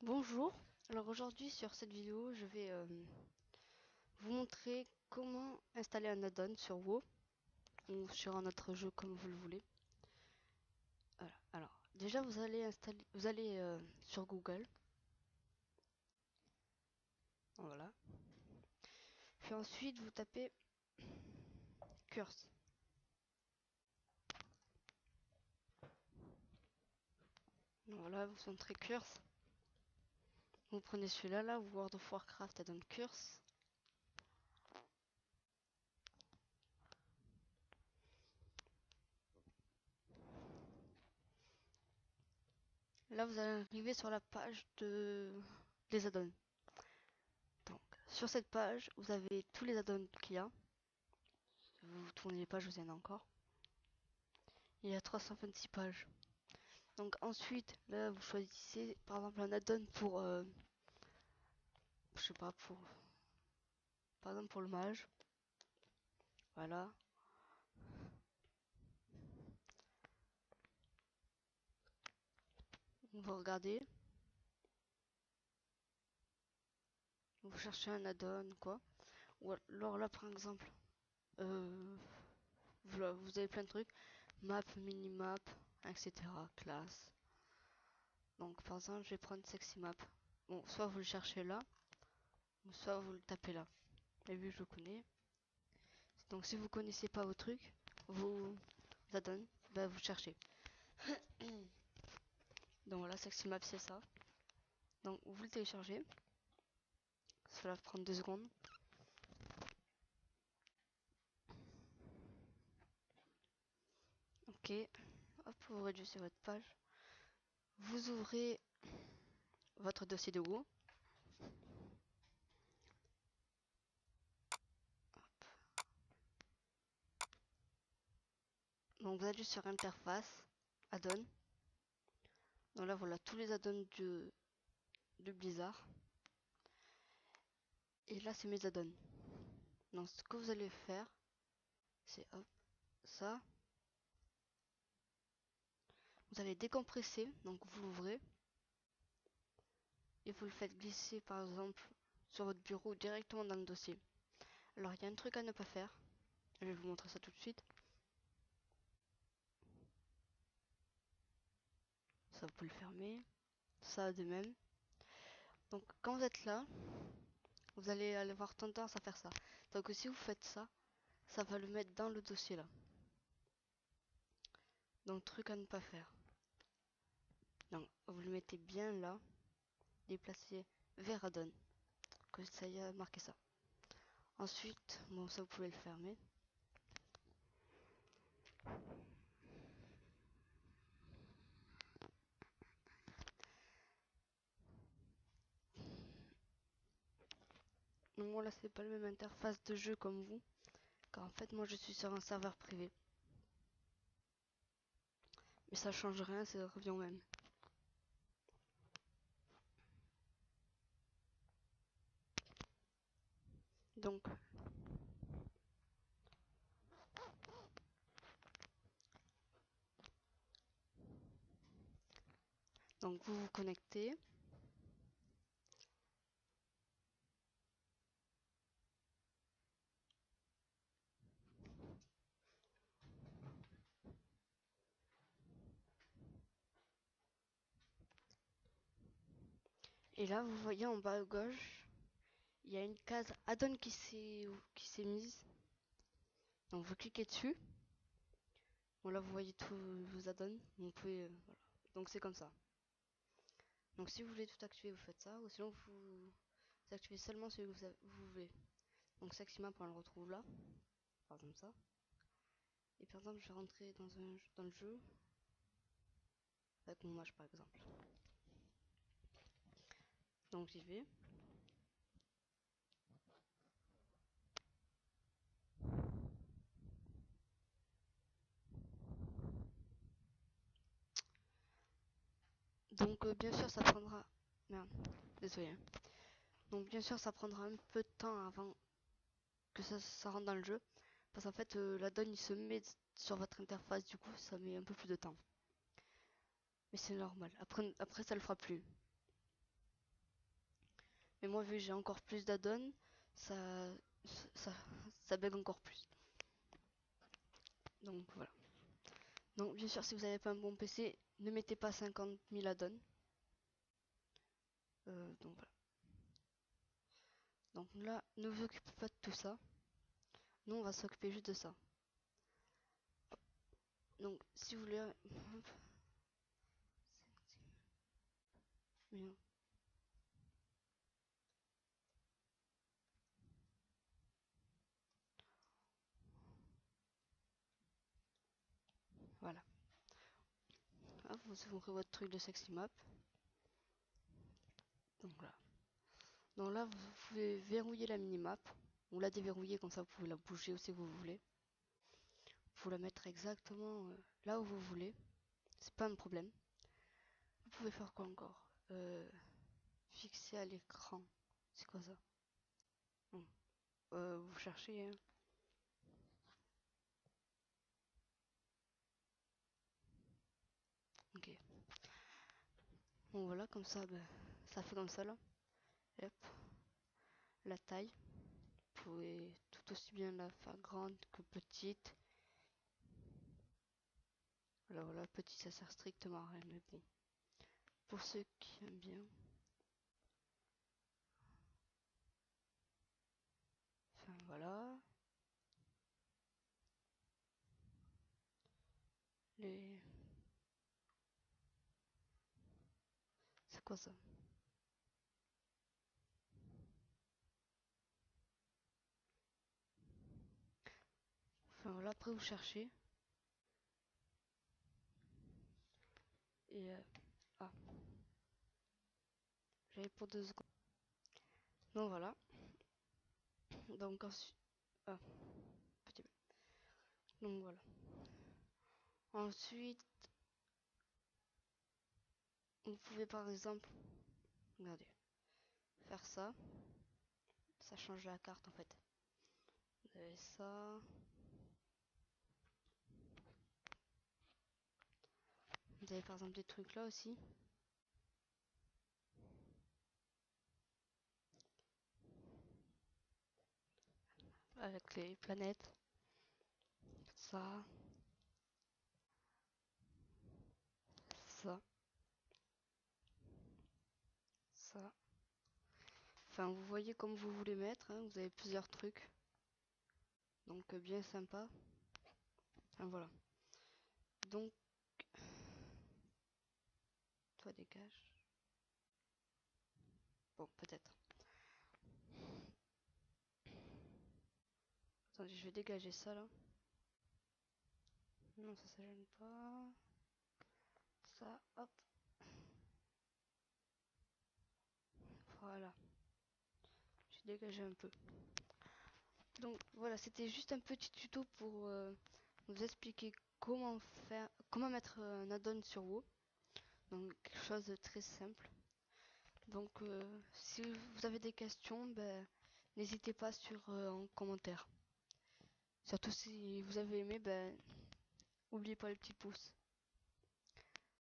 Bonjour, alors aujourd'hui sur cette vidéo je vais vous montrer comment installer un add-on sur WoW ou sur un autre jeu comme vous le voulez. Voilà. Alors déjà vous allez sur Google, voilà, puis ensuite vous tapez Curse. Voilà, vous entrez Curse, vous prenez celui-là là, World of Warcraft add-on Curse. Là vous allez arriver sur la page des add-ons. Donc sur cette page vous avez tous les add-ons qu'il y a. Vous tournez les pages, vous y en a encore. Il y a 326 pages. Donc ensuite, là, vous choisissez par exemple un add-on pour, je sais pas, par exemple pour le mage. Voilà. Vous regardez, vous cherchez un add-on quoi. Ou alors là, par exemple, euh, vous avez plein de trucs, map, minimap, etc. Classe. Donc par exemple, je vais prendre sexy map. Bon, soit vous le cherchez là, ou soit vous le tapez là. Et vu que je le connais. Donc si vous connaissez pas vos trucs, vos add-ons, bah, vous cherchez. Donc voilà, sexy map c'est ça. Donc vous le téléchargez. Ça va prendre 2 secondes. Ok. Hop, vous réduisez votre page. Vous ouvrez votre dossier de Go. Donc vous allez sur interface, add-on. Donc là voilà tous les add-ons de Blizzard. Et là c'est mes add-ons. Donc ce que vous allez faire, c'est hop, ça. Vous allez décompresser, donc vous l'ouvrez. Et vous le faites glisser par exemple sur votre bureau directement dans le dossier. Alors il y a un truc à ne pas faire. Je vais vous montrer ça tout de suite. Ça vous pouvez le fermer. Ça de même. Donc quand vous êtes là, vous allez avoir tendance à faire ça. Donc si vous faites ça, ça va le mettre dans le dossier là. Donc truc à ne pas faire. Donc vous le mettez bien là, déplacez vers add-on, que ça y a marqué ça. Ensuite, bon ça vous pouvez le fermer. Donc moi là c'est pas la même interface de jeu comme vous, car en fait moi je suis sur un serveur privé. Mais ça change rien, ça revient au même. Donc vous vous connectez. Et là vous voyez en bas à gauche, il y a une case add-on qui s'est mise. Donc vous cliquez dessus. Bon là vous voyez tous vos add-ons. Vous pouvez, voilà. Donc c'est comme ça. Donc si vous voulez tout activer, vous faites ça, ou sinon vous activez seulement celui que vous voulez. Donc Saxima, on le retrouve là, par exemple ça. Et par exemple, je vais rentrer dans le jeu avec mon mage par exemple. Donc j'y vais. Donc bien sûr ça prendra... Merde, désolé. Hein. Donc bien sûr ça prendra un peu de temps avant que ça rentre dans le jeu. Parce qu'en fait la donne il se met sur votre interface, du coup ça met un peu plus de temps. Mais c'est normal, après ça le fera plus. Mais moi, vu que j'ai encore plus d'addons, ça, ça, ça bug encore plus. Donc voilà. Donc bien sûr, si vous n'avez pas un bon PC, ne mettez pas 50 000 addons. Donc voilà. Donc là, ne vous occupez pas de tout ça. Nous, on va s'occuper juste de ça. Donc, si vous voulez... Voilà. Hop, vous ouvrez votre truc de sexy map. Donc là. Donc là, vous pouvez verrouiller la minimap. Ou la déverrouiller, comme ça vous pouvez la bouger aussi que vous voulez. Vous la mettre exactement là où vous voulez. C'est pas un problème. Vous pouvez faire quoi encore fixer à l'écran. C'est quoi ça? Vous cherchez. Hein. Ok. Bon voilà, comme ça, ben, ça fait comme ça là. Hop. La taille. Vous pouvez tout aussi bien la faire grande que petite. Alors voilà, petit ça sert strictement à rien, mais bon. Pour ceux qui aiment bien. Enfin voilà. Les... C'est quoi ça? Enfin voilà, après vous cherchez. Et ah, j'avais pour 2 secondes. Donc voilà. Donc ensuite. Ah, petit peu. Donc voilà. Ensuite, vous pouvez par exemple, regardez, faire ça. Ça change la carte en fait. Vous avez ça. Vous avez par exemple des trucs là aussi. Avec les planètes. Ça. Ça. Ça. Enfin, vous voyez comme vous voulez mettre. Hein, vous avez plusieurs trucs. Donc bien sympa. Enfin voilà. Donc, toi dégage. Bon, peut-être. Attendez, je vais dégager ça là. Non, ça gêne pas. Ça, hop. Voilà. J'ai dégagé un peu. Donc voilà, c'était juste un petit tuto pour vous expliquer comment mettre un add-on sur WoW. Donc quelque chose de très simple. Donc si vous avez des questions, ben, n'hésitez pas en commentaire. Surtout si vous avez aimé, ben, n'oubliez pas le petit pouce.